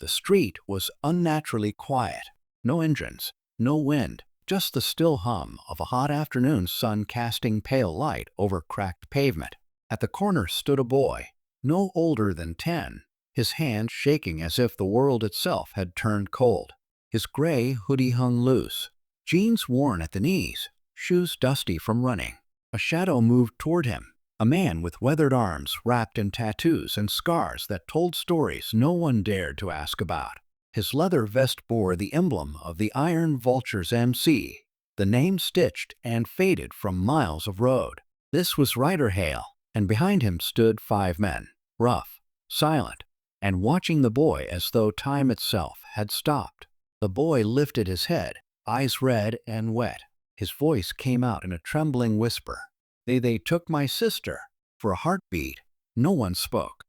The street was unnaturally quiet. No engines, no wind, just the still hum of a hot afternoon sun casting pale light over cracked pavement. At the corner stood a boy, no older than 10, his hand shaking as if the world itself had turned cold. His gray hoodie hung loose, jeans worn at the knees, shoes dusty from running. A shadow moved toward him, a man with weathered arms wrapped in tattoos and scars that told stories no one dared to ask about. His leather vest bore the emblem of the Iron Vulture's MC, the name stitched and faded from miles of road. This was Ryder Hale, and behind him stood 5 men, rough, silent, and watching the boy as though time itself had stopped. The boy lifted his head, eyes red and wet. His voice came out in a trembling whisper. They took my sister." For a heartbeat, no one spoke.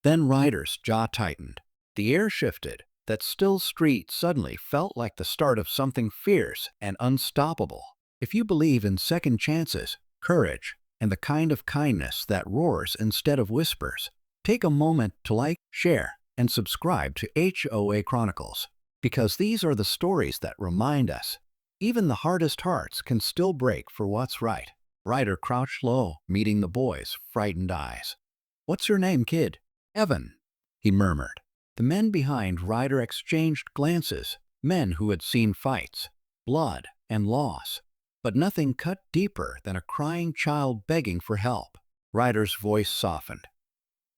Then Ryder's jaw tightened. The air shifted. That still street suddenly felt like the start of something fierce and unstoppable. If you believe in second chances, courage, and the kind of kindness that roars instead of whispers, take a moment to like, share, and subscribe to HOA Chronicles, because these are the stories that remind us even the hardest hearts can still break for what's right. Ryder crouched low, meeting the boy's frightened eyes. "What's your name, kid?" "Evan," he murmured. The men behind Ryder exchanged glances, men who had seen fights, blood, and loss. But nothing cut deeper than a crying child begging for help. Ryder's voice softened.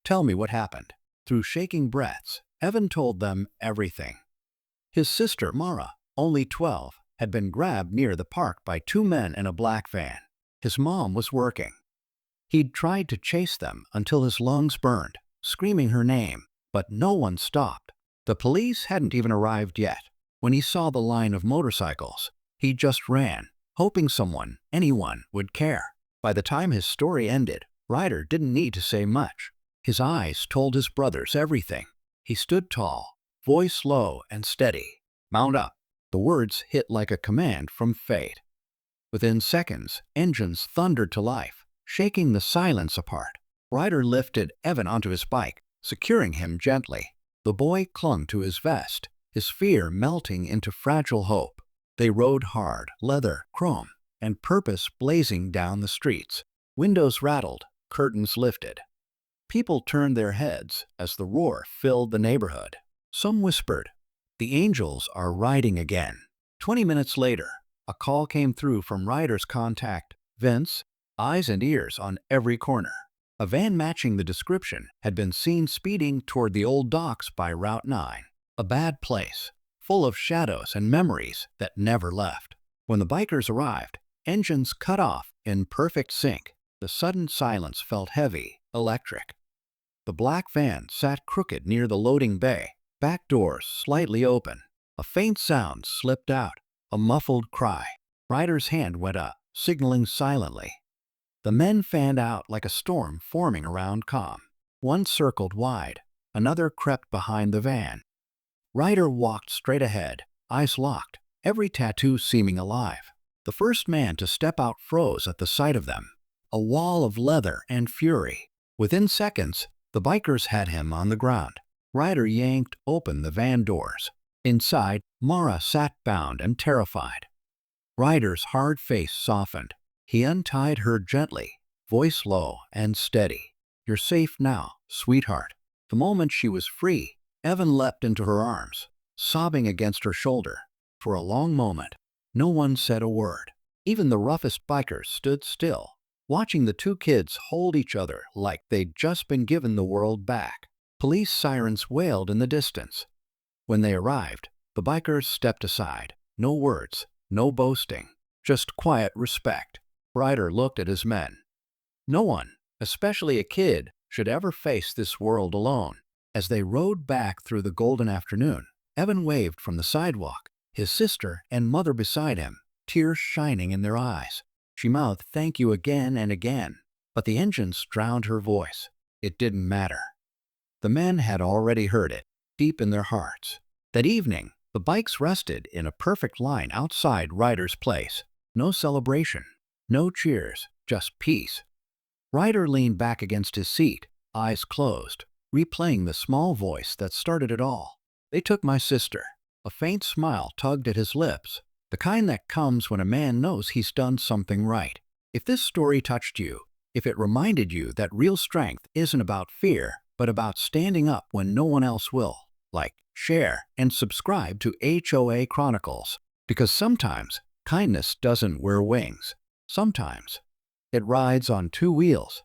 "Tell me what happened." Through shaking breaths, Evan told them everything. His sister, Mara, only 12, had been grabbed near the park by 2 men in a black van. His mom was working. He'd tried to chase them until his lungs burned, screaming her name, but no one stopped. The police hadn't even arrived yet. When he saw the line of motorcycles, he just ran, hoping someone, anyone, would care. By the time his story ended, Ryder didn't need to say much. His eyes told his brothers everything. He stood tall, voice low and steady. "Mount up." The words hit like a command from fate. Within seconds, engines thundered to life, shaking the silence apart. Ryder lifted Evan onto his bike, securing him gently. The boy clung to his vest, his fear melting into fragile hope. They rode hard, leather, chrome, and purpose blazing down the streets. Windows rattled, curtains lifted. People turned their heads as the roar filled the neighborhood. Some whispered, "The angels are riding again." 20 minutes later, a call came through from Ryder's contact, Vince, eyes and ears on every corner. A van matching the description had been seen speeding toward the old docks by Route 9. A bad place, full of shadows and memories that never left. When the bikers arrived, engines cut off in perfect sync. The sudden silence felt heavy, electric. The black van sat crooked near the loading bay, back doors slightly open. A faint sound slipped out, a muffled cry. Ryder's hand went up, signaling silently. The men fanned out like a storm forming around calm. One circled wide, another crept behind the van. Ryder walked straight ahead, eyes locked, every tattoo seeming alive. The first man to step out froze at the sight of them, a wall of leather and fury. Within seconds, the bikers had him on the ground. Ryder yanked open the van doors. Inside, Mara sat bound and terrified. Ryder's hard face softened. He untied her gently, voice low and steady. "You're safe now, sweetheart." The moment she was free, Evan leapt into her arms, sobbing against her shoulder. For a long moment, no one said a word. Even the roughest bikers stood still, watching the 2 kids hold each other like they'd just been given the world back. Police sirens wailed in the distance. When they arrived, the bikers stepped aside. No words, no boasting, just quiet respect. Ryder looked at his men. No one, especially a kid, should ever face this world alone. As they rode back through the golden afternoon, Evan waved from the sidewalk, his sister and mother beside him, tears shining in their eyes. She mouthed thank you again and again, but the engines drowned her voice. It didn't matter. The men had already heard it, deep in their hearts. That evening, the bikes rested in a perfect line outside Ryder's place. No celebration, no cheers, just peace. Ryder leaned back against his seat, eyes closed, replaying the small voice that started it all. They took my sister. A faint smile tugged at his lips, the kind that comes when a man knows he's done something right. If this story touched you, if it reminded you that real strength isn't about fear, but about standing up when no one else will, like, share, and subscribe to HOA Chronicles. Because sometimes kindness doesn't wear wings. Sometimes it rides on two wheels.